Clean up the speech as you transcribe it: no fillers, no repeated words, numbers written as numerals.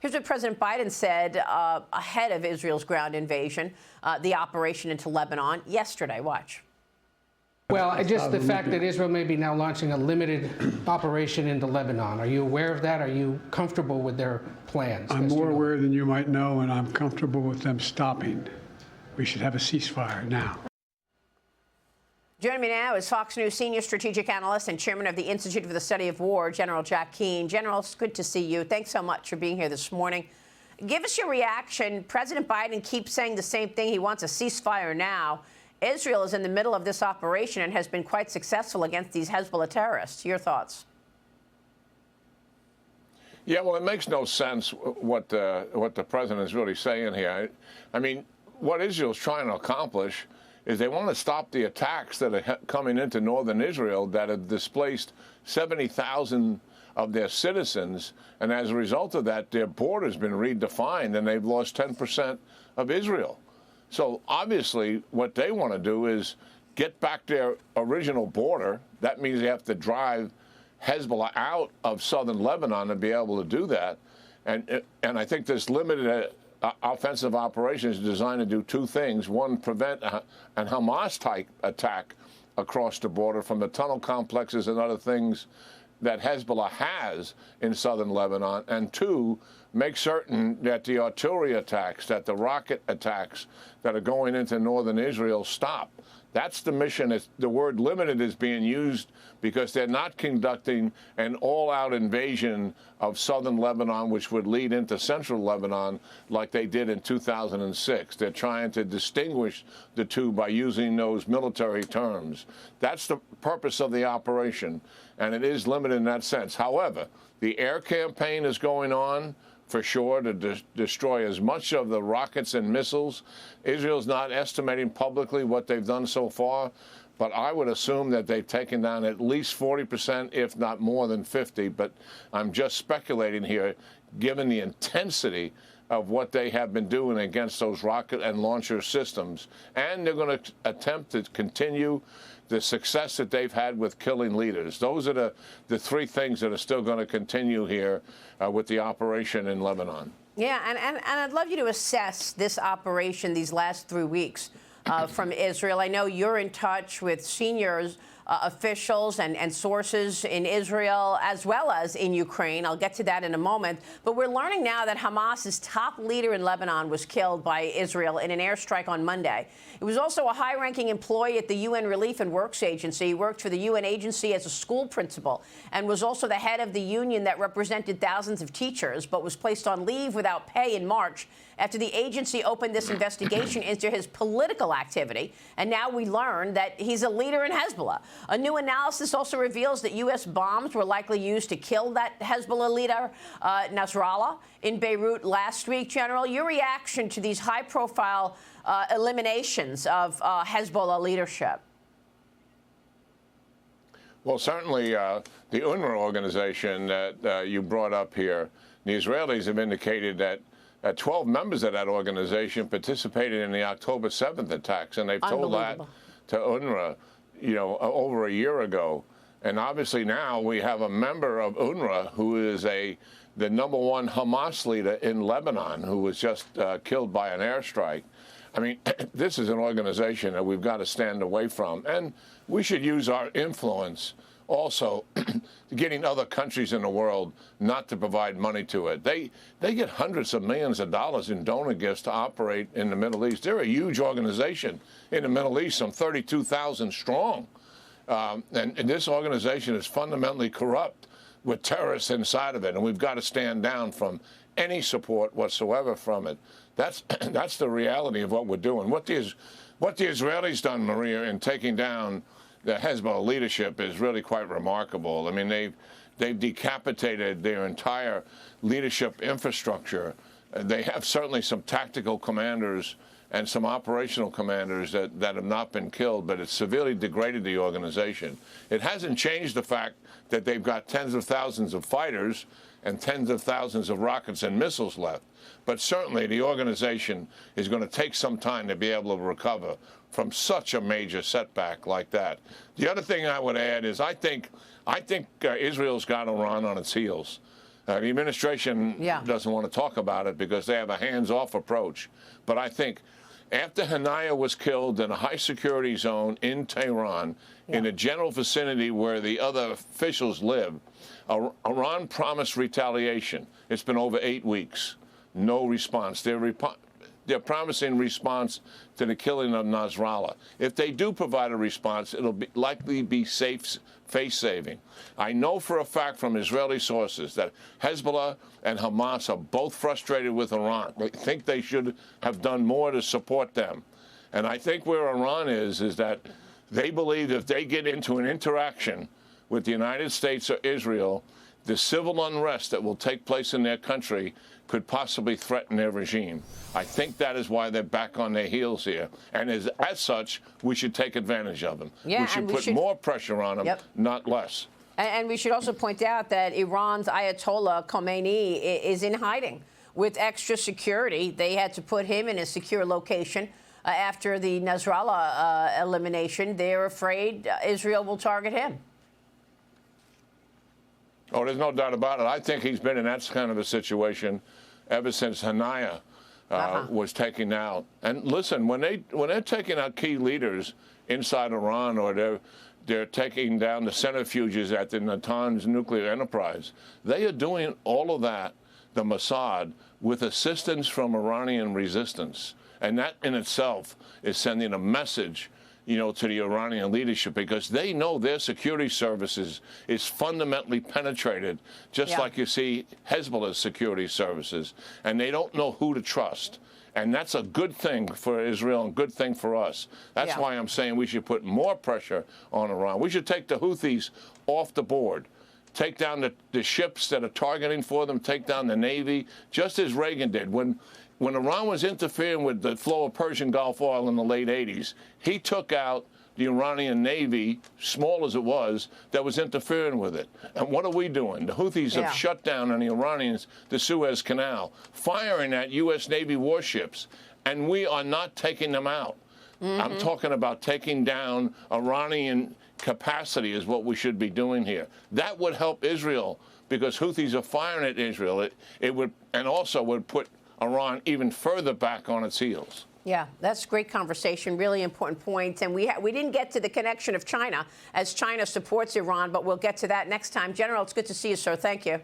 Here's what President Biden said ahead of Israel's ground invasion, the operation into Lebanon yesterday. Watch. Well, just the fact that Israel may be now launching a limited operation into Lebanon. Are you aware of that? Are you comfortable with their plans? I'm more aware than you might know, and I'm comfortable with them stopping. We should have a ceasefire now. Joining me now is Fox News senior strategic analyst and chairman of the Institute for the Study of War, General Jack Keane. General, it's good to see you. Thanks so much for being here this morning. Give us your reaction. President Biden keeps saying the same thing. He wants a ceasefire now. Israel is in the middle of this operation and has been quite successful against these Hezbollah terrorists. Your thoughts? Yeah, well, it makes no sense what the president is really saying here. I mean, what Israel's trying to accomplish is they want to stop the attacks that are coming into northern Israel that have displaced 70,000 of their citizens. And as a result of that, their border's been redefined and they've lost 10% of Israel. So obviously what they want to do is get back their original border. That means they have to drive Hezbollah out of southern Lebanon to be able to do that. And I think this limited offensive operation is designed to do two things. One, prevent an Hamas-type attack across the border from the tunnel complexes and other things that Hezbollah has in southern Lebanon. And two, make certain that the artillery attacks, that the rocket attacks that are going into northern Israel stop. That's the mission. The word limited is being used because they're not conducting an all-out invasion of southern Lebanon, which would lead into central Lebanon like they did in 2006. They're trying to distinguish the two by using those military terms. That's the purpose of the operation, and it is limited in that sense. However, the air campaign is going on for sure to destroy as much of the rockets and missiles. Israel's not estimating publicly what they've done so far, but I would assume that they've taken down at least 40%, if not more than 50. But I'm just speculating here, given the intensity of what they have been doing against those rocket and launcher systems. And they're going to attempt to continue the success that they've had with killing leaders. Those are the three things that are still going to continue here with the operation in Lebanon. Yeah, and I'd love you to assess this operation these last 3 weeks from Israel. I know you're in touch with senior officials and sources in Israel as well as in Ukraine. I'll get to that in a moment. But we're learning now that Hamas's top leader in Lebanon was killed by Israel in an airstrike on Monday. It was also a high-ranking employee at the UN Relief and Works Agency. He worked for the UN agency as a school principal and was also the head of the union that represented thousands of teachers, but was placed on leave without pay in March after the agency opened this investigation into his political activity. And now we learn that he's a leader in Hezbollah. A new analysis also reveals that U.S. bombs were likely used to kill that Hezbollah leader, Nasrallah, in Beirut last week. General, your reaction to these high-profile eliminations of Hezbollah leadership? Well, certainly the UNRWA organization that you brought up here, the Israelis have indicated that 12 members of that organization participated in the October 7th attacks, and they've told that to UNRWA, you know, over a year ago. And obviously now we have a member of UNRWA who is the #1 Hamas leader in Lebanon who was just killed by an airstrike. I mean, this is an organization that we've got to stand away from. And we should use our influence also getting other countries in the world not to provide money to it. They get hundreds of millions of dollars in donor gifts to operate in the Middle East. They're a huge organization in the Middle East, some 32,000 strong. And this organization is fundamentally corrupt with terrorists inside of it, and we've got to stand down from any support whatsoever from it. That's the reality of what we're doing. What the Israelis done, Maria, in taking down the Hezbollah leadership is really quite remarkable. I mean, they've decapitated their entire leadership infrastructure. They have certainly some tactical commanders and some operational commanders that have not been killed, but it's severely degraded the organization. It hasn't changed the fact that they've got tens of thousands of fighters and tens of thousands of rockets and missiles left. But certainly the organization is going to take some time to be able to recover from such a major setback like that. The other thing I would add is I think Israel's got Iran on its heels. The administration doesn't want to talk about it because they have a hands-off approach. But I think after Haniyeh was killed in a high-security zone in Tehran, in a general vicinity where the other officials live, Iran promised retaliation. It's been over 8 weeks. No response. They're promising response to the killing of Nasrallah. If they do provide a response, it'll likely be face-saving. I know for a fact from Israeli sources that Hezbollah and Hamas are both frustrated with Iran. They think they should have done more to support them. And I think where Iran is that they believe if they get into an interaction with the United States or Israel, the civil unrest that will take place in their country could possibly threaten their regime. I think that is why they're back on their heels here. And as such, we should take advantage of them. Yeah, we should put more pressure on them, not less. And we should also point out that Iran's Ayatollah Khomeini is in hiding with extra security. They had to put him in a secure location after the Nasrallah elimination. They're afraid Israel will target him. Oh, there's no doubt about it. I think he's been in that kind of a situation ever since Haniyeh was taken out. And listen, when they're taking out key leaders inside Iran, or they're taking down the centrifuges at the Natanz nuclear enterprise, they are doing all of that, the Mossad, with assistance from Iranian resistance. And that in itself is sending a message, to the Iranian leadership, because they know their security services is fundamentally penetrated, just like you see Hezbollah's security services, and they don't know who to trust. And that's a good thing for Israel and a good thing for us. That's why I'm saying we should put more pressure on Iran. We should take the Houthis off the board. Take down the ships that are targeting for them, take down the Navy, just as Reagan did. When Iran was interfering with the flow of Persian Gulf oil in the late 80s, he took out the Iranian Navy, small as it was, that was interfering with it. And what are we doing? The Houthis have shut down on the Iranians the Suez Canal, firing at U.S. Navy warships, and we are not taking them out. I'm talking about taking down Iranian capacity is what we should be doing here. That would help Israel, because Houthis are firing at Israel. It would, and also would put Iran even further back on its heels. Yeah, that's great conversation, really important point. And we didn't get to the connection of China, as China supports Iran, but we'll get to that next time. General, it's good to see you, sir. Thank you.